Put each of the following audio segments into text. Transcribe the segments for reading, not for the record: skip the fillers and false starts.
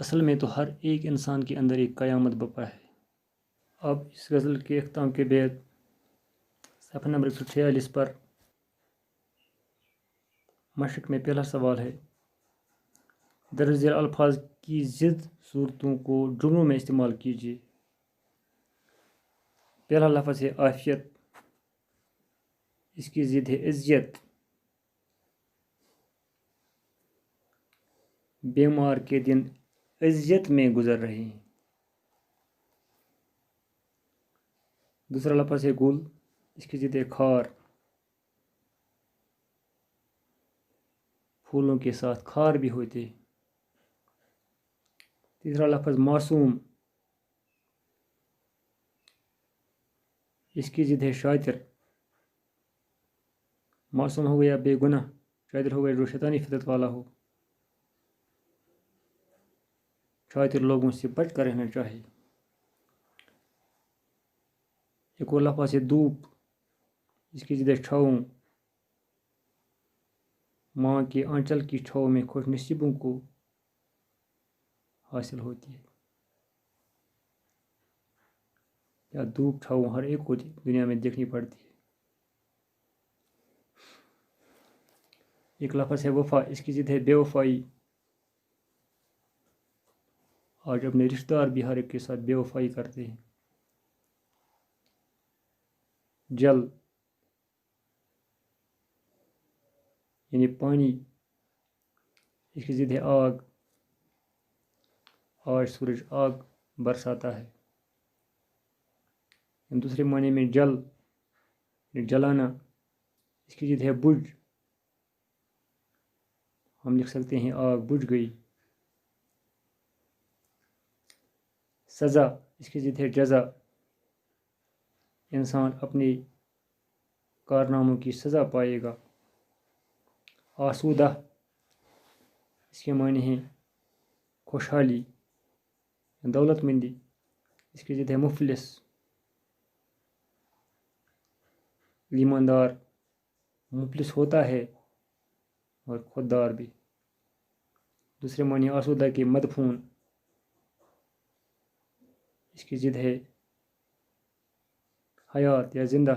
اصل میں تو ہر ایک انسان کے اندر ایک قیامت بپا ہے۔ اب اس غزل کے اختتام کے بعد صفحہ نمبر 146 پر مشق میں پہلا سوال ہے، درج ذیل الفاظ کی ضد صورتوں کو جملوں میں استعمال کیجیے۔ پہلا لفظ ہے عافیت، اس کی ضد ہے اذیت۔ بیمار کے دن اذیت میں گزر رہے ہیں۔ دوسرا لفظ ہے گل، اس کی ضد ہے خار، پھولوں کے ساتھ خار بھی ہوتے ہیں۔ تیسرا لفظ معصوم، اس کی ضد ہے شاطر۔ معصوم ہو گیا بے گناہ، شاطر ہو گیا جو شیطانی فطرت والا ہو۔ شاطر لوگوں سے بچ کر رہنا چاہیے۔ ایک اور لفظ ہے دھوپ، اس کی ضد ہے چھاؤں۔ ماں کے آنچل کی چھاؤں میں خوش نصیبوں کو حاصل ہوتی ہے، یا دھوپ چھاؤں ہر ایک کو دنیا میں دیکھنی پڑتی ہے۔ ایک لفظ ہے وفا، اس کی ضد ہے بے وفائی۔ آج اپنے رشتہ دار بھی ہر ایک کے ساتھ بے وفائی کرتے ہیں۔ جل یعنی پانی، اس کی ضد ہے آگ۔ آج سورج آگ برساتا ہے۔ دوسرے معنی میں جل یعنی جلانا، اس کی ضد ہے بجھ۔ ہم لکھ سکتے ہیں آگ بجھ گئی۔ سزا، اس کی ضد ہے جزا۔ انسان اپنے کارناموں کی سزا پائے گا۔ آسودہ، اس کے معنی ہیں خوشحالی، دولت مندی، اس کی ضد ہے مفلس۔ ایماندار مفلس ہوتا ہے اور خوددار بھی۔ دوسرے معنی آسودہ کے مدفون، اس کی ضد ہے حیات یا زندہ۔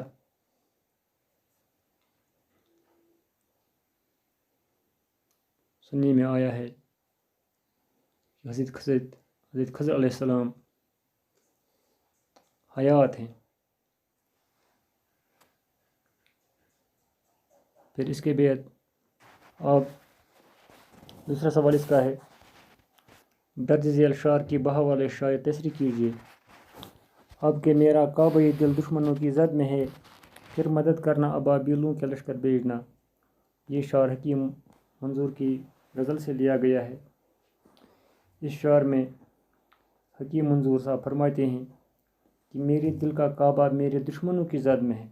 سننے میں آیا ہے کہ حضرت خضر علیہ السلام حیات ہیں۔ پھر اس کے بعد آپ دوسرا سوال اس کا ہے، درج ذیل شعر کی بہا والے شاعر تشریح کیجیے۔ اب کہ میرا کعبہ دل دشمنوں کی زد میں ہے، پھر مدد کرنا ابابیلوں کے لشکر بھیجنا۔ یہ شعر حکیم منظور کی غزل سے لیا گیا ہے۔ اس شعر میں حکیم منظور صاحب فرماتے ہیں کہ میرے دل کا کعبہ میرے دشمنوں کی زد میں ہے،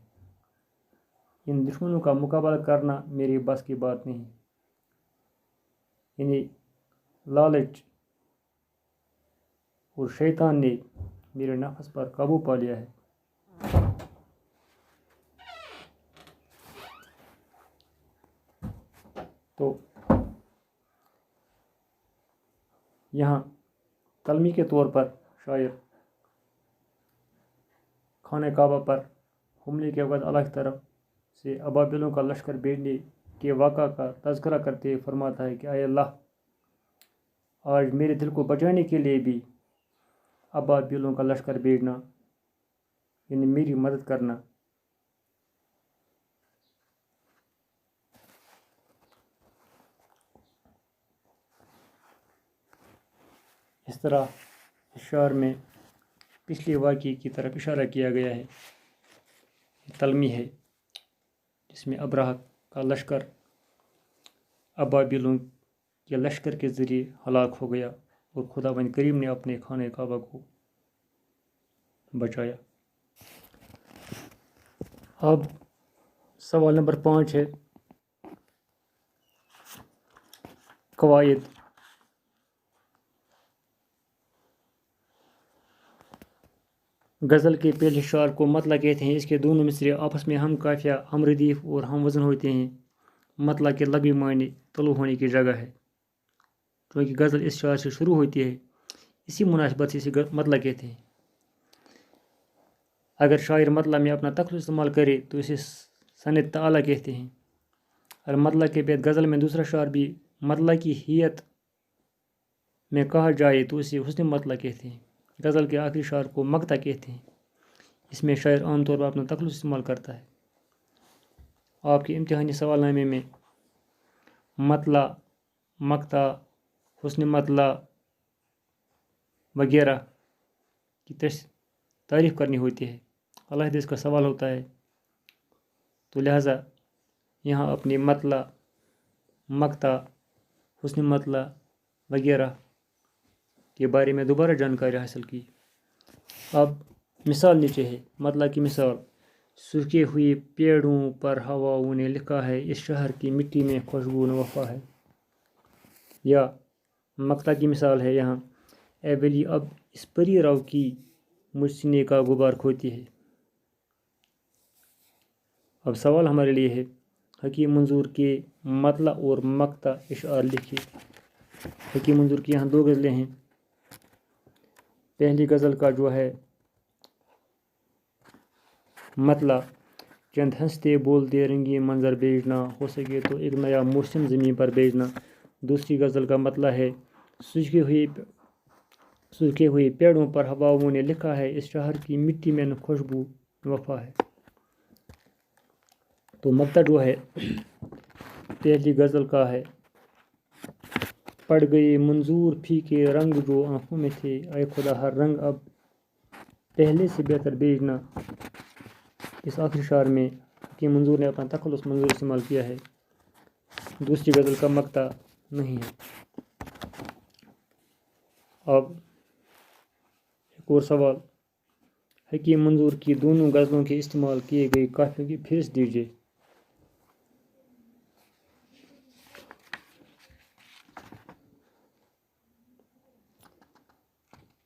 ان دشمنوں کا مقابلہ کرنا میری بس کی بات نہیں۔ یعنی لالچ اور شیطان نے میرے نفس پر قابو پا لیا ہے۔ تو یہاں کلمی کے طور پر شاعر خانہ کعبہ پر حملے کے وقت اللہ کی طرف سے ابابیلوں کا لشکر بھیجنے کے واقعہ کا تذکرہ کرتے ہوئے فرماتا ہے کہ اے اللہ، آج میرے دل کو بچانے کے لیے بھی ابابیلوں کا لشکر بھیجنا، یعنی میری مدد کرنا۔ اس طرح اس شعر میں پچھلے واقعے کی طرف اشارہ کیا گیا ہے۔ تلمی ہے جس میں ابرہہ کا لشکر ابابیلوں کے لشکر کے ذریعے ہلاک ہو گیا اور خداوند کریم نے اپنے خانہ کعبہ کو بچایا۔ اب سوال نمبر 5 ہے، قواعد۔ غزل کے پہلے شعر کو مطلع کہتے ہیں۔ اس کے دونوں مصرے آپس میں ہم قافیہ، ہم ردیف اور ہم وزن ہوتے ہیں۔ مطلع کے لغوی معنی طلوع ہونے کی جگہ ہے۔ چونکہ غزل اس شعر سے شروع ہوتی ہے اسی مناسبت سے اسے مطلع کہتے ہیں. اگر شاعر مطلع میں اپنا تخلص استعمال کرے تو اسے سند تعالی کہتے ہیں. اگر مطلع کے بعد غزل میں دوسرا شعر بھی مطلع کی حیت میں کہا جائے تو اسے حسن مطلع کہتے ہیں. غزل کے آخری شعر کو مقطع کہتے ہیں. اس میں شاعر عام طور پر اپنا تخلص استعمال کرتا ہے. آپ کے امتحانی سوال نامے میں مطلع، مقطع، حسن مطلع وغیرہ کی تعریف کرنی ہوتی ہے. علیحدہ اس کا سوال ہوتا ہے، تو لہٰذا یہاں اپنی مطلع، مقطع، حسن مطلع وغیرہ کے بارے میں دوبارہ جانکاری حاصل کی. اب مثال نیچے ہے. مطلع کی مثال: سوکھے ہوئے پیڑوں پر ہواؤں نے لکھا ہے اس شہر کی مٹی میں خوشبو و وفا ہے. یا مقطع کی مثال ہے یہاں: اے ولی اب اس پری رو کی مجھ سینے کا غبار کھوتی ہے. اب سوال ہمارے لیے ہے، حکیم منظور کے مطلع اور مقطع اشعار لکھیے. حکیم منظور کی یہاں 2 غزلیں ہیں. پہلی غزل کا جو ہے مطلع: چند ہنستے بولتے رنگین منظر بھیجنا، ہو سکے تو ایک نیا موسم زمین پر بھیجنا. دوسری غزل کا مطلع ہے: سوکھے ہوئے پیڑوں پر ہواؤں نے لکھا ہے اس شہر کی مٹی میں خوشبو وفا ہے. تو مقطع جو ہے پہلی غزل کا ہے: پڑ گئے منظور پھیکے رنگ جو آنکھوں میں تھے، اے خدا ہر رنگ اب پہلے سے بہتر بھیجنا. اس آخری شعر میں حکیم منظور نے اپنا تخلص منظور استعمال کیا ہے. دوسری غزل کا مقطع نہیں ہے. اب ایک اور سوال: حکیم منظور کی دونوں غزلوں کے استعمال کیے گئے قافیوں کی فہرست دیجیے.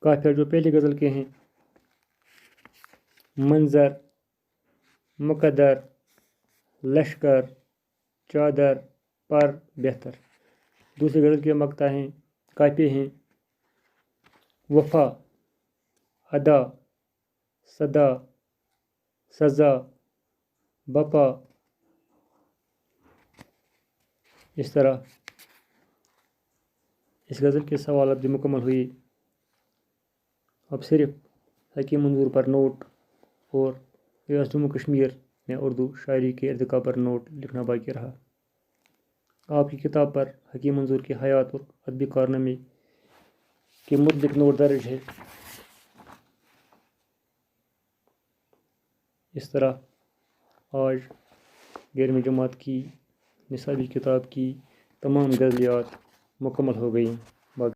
قافیہ جو پہلی غزل کے ہیں: منظر، مقدر، لشکر، چادر، پر، بہتر. دوسری غزل کے مقطع ہیں، قافیے ہیں: وفا، ادا، صدا، سزا، بپا. اس طرح اس غزل کے سوالات بھی مکمل ہوئی. اب صرف حکیم منظور پر نوٹ اور ریاست جموں کشمیر میں اردو شاعری کے ارتقاء پر نوٹ لکھنا باقی رہا. آپ کی کتاب پر حکیم منظور کی حیات اور ادبی کارنامے کے متعلق نوٹ درج ہے. اس طرح آج 11ویں جماعت کی نصابی کتاب کی تمام غزلیات مکمل ہو گئیں.